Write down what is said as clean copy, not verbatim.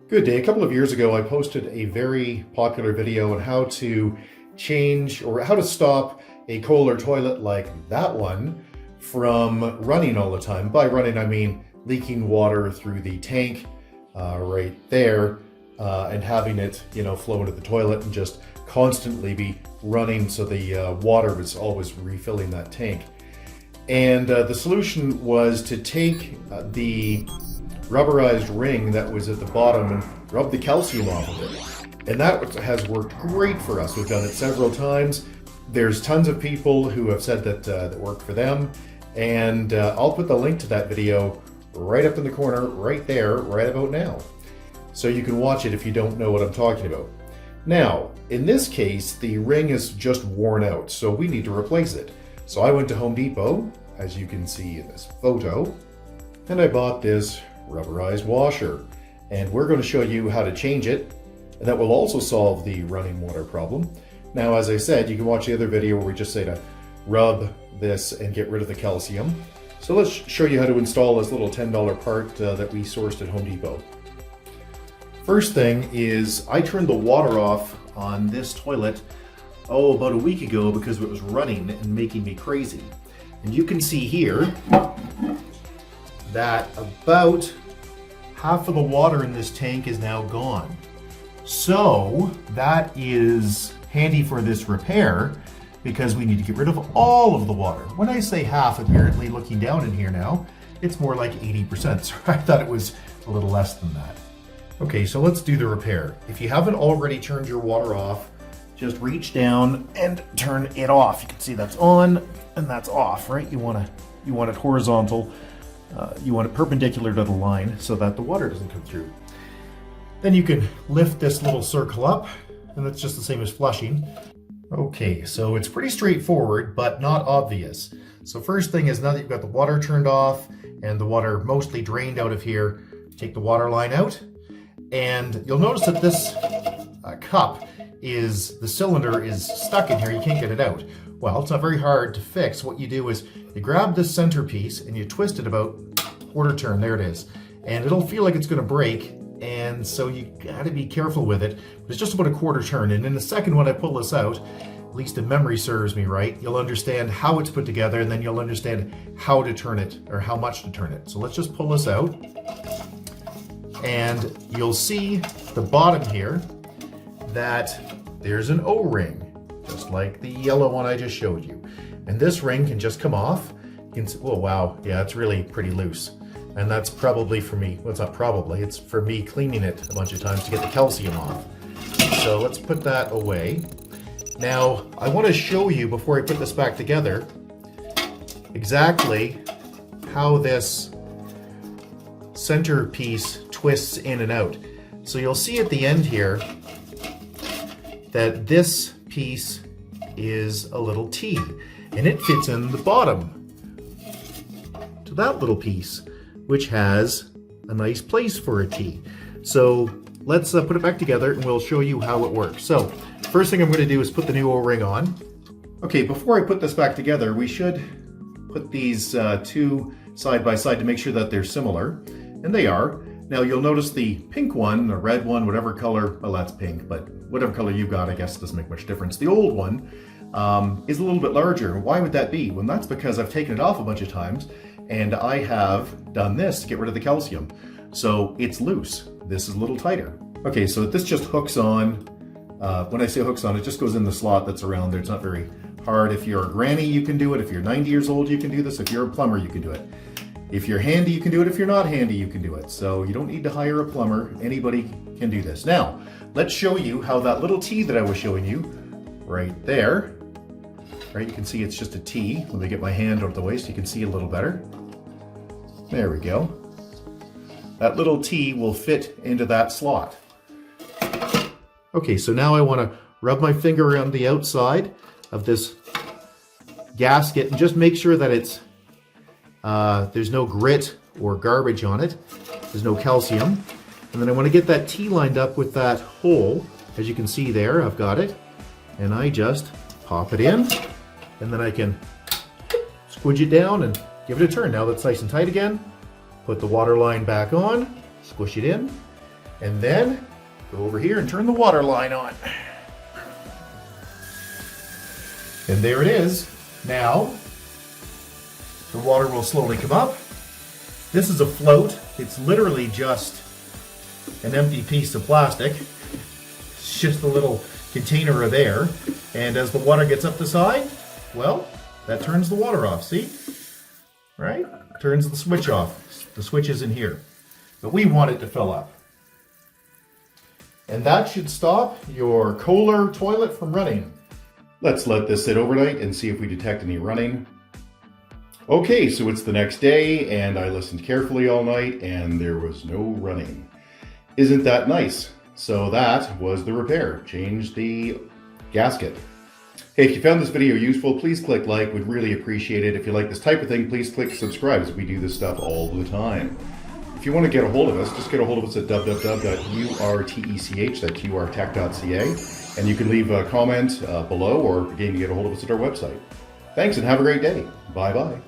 Good day. A couple of years ago, I posted a very popular video on how to change or how to stop a Kohler toilet like that one from running all the time. By running, I mean leaking water through the tank right there and having it, flow into the toilet and just constantly be running so the water was always refilling that tank. And the solution was to take the rubberized ring that was at the bottom and rub the calcium off of it. And that has worked great for us. We've done it several times. There's tons of people who have said that that worked for them. And I'll put the link to that video right up in the corner, right there, right about now. So you can watch it if you don't know what I'm talking about. Now, in this case, the ring is just worn out, so we need to replace it. So I went to Home Depot, as you can see in this photo, and I bought this rubberized washer. And we're going to show you how to change it, and that will also solve the running water problem. Now, as I said, you can watch the other video where we just say to rub this and get rid of the calcium. So let's show you how to install this little $10 part that we sourced at Home Depot. First thing is I turned the water off on this toilet, about a week ago because it was running and making me crazy. And you can see here that about half of the water in this tank is now gone. So that is handy for this repair because we need to get rid of all of the water. When I say half, apparently looking down in here now, it's more like 80%. So I thought it was a little less than that. Okay, so let's do the repair. If you haven't already turned your water off, just reach down and turn it off. You can see that's on and that's off, right? You want it horizontal. You want it perpendicular to the line so that the water doesn't come through. Then you can lift this little circle up, and that's just the same as flushing. Okay, so it's pretty straightforward, but not obvious. So first thing is, now that you've got the water turned off and the water mostly drained out of here, take the water line out, and you'll notice that this cup the cylinder is stuck in here. You can't get it out. Well, it's not very hard to fix. What you do is you grab this centerpiece and you twist it about quarter turn. There it is. And it'll feel like it's going to break. And so you got to be careful with it. But it's just about a quarter turn. And in a second, when I pull this out, at least if memory serves me right, you'll understand how it's put together, and then you'll understand how to turn it or how much to turn it. So let's just pull this out. And you'll see the bottom here that there's an O-ring, just like the yellow one I just showed you. And this ring can just come off. You can see, oh wow, yeah, it's really pretty loose. And that's probably for me, well, it's not probably, it's for me cleaning it a bunch of times to get the calcium off. So let's put that away. Now, I want to show you, before I put this back together, exactly how this centerpiece twists in and out. So you'll see at the end here that this piece is a little T, and it fits in the bottom to that little piece, which has a nice place for a T. So let's put it back together and we'll show you how it works. So first thing I'm going to do is put the new O-ring on. Okay, before I put this back together, we should put these two side by side to make sure that they're similar, and they are. Now you'll notice the pink one, the red one, whatever color, well that's pink, but whatever color you've got, I guess doesn't make much difference. The old one is a little bit larger. Why would that be? Well, that's because I've taken it off a bunch of times and I have done this to get rid of the calcium. So it's loose. This is a little tighter. Okay, so this just hooks on. When I say hooks on, it just goes in the slot that's around there. It's not very hard. If you're a granny, you can do it. If you're 90 years old, you can do this. If you're a plumber, you can do it. If you're handy, you can do it. If you're not handy, you can do it. So you don't need to hire a plumber. Anybody can do this. Now, let's show you how that little T that I was showing you right there, right? You can see it's just a T. Let me get my hand out of the way so you can see a little better. There we go. That little T will fit into that slot. Okay, so now I want to rub my finger around the outside of this gasket and just make sure that it's there's no grit or garbage on it. There's no calcium. And then I want to get that T lined up with that hole. As you can see there, I've got it. And I just pop it in. And then I can squidge it down and give it a turn. Now that's nice and tight again. Put the water line back on, squish it in. And then go over here and turn the water line on. And there it is. Now, the water will slowly come up. This is a float. It's literally just an empty piece of plastic. It's just a little container of air. And as the water gets up the side, well, that turns the water off, see? Right? Turns the switch off. The switch is in here. But we want it to fill up. And that should stop your Kohler toilet from running. Let's let this sit overnight and see if we detect any running. Okay, so it's the next day and I listened carefully all night and there was no running. Isn't that nice? So that was the repair. Change the gasket. Hey, if you found this video useful, please click like. We'd really appreciate it. If you like this type of thing, please click subscribe, as we do this stuff all the time. If you want to get a hold of us, just get a hold of us at www.urtech.ca, and you can leave a comment below, or again, you get a hold of us at our website. Thanks and have a great day. Bye-bye.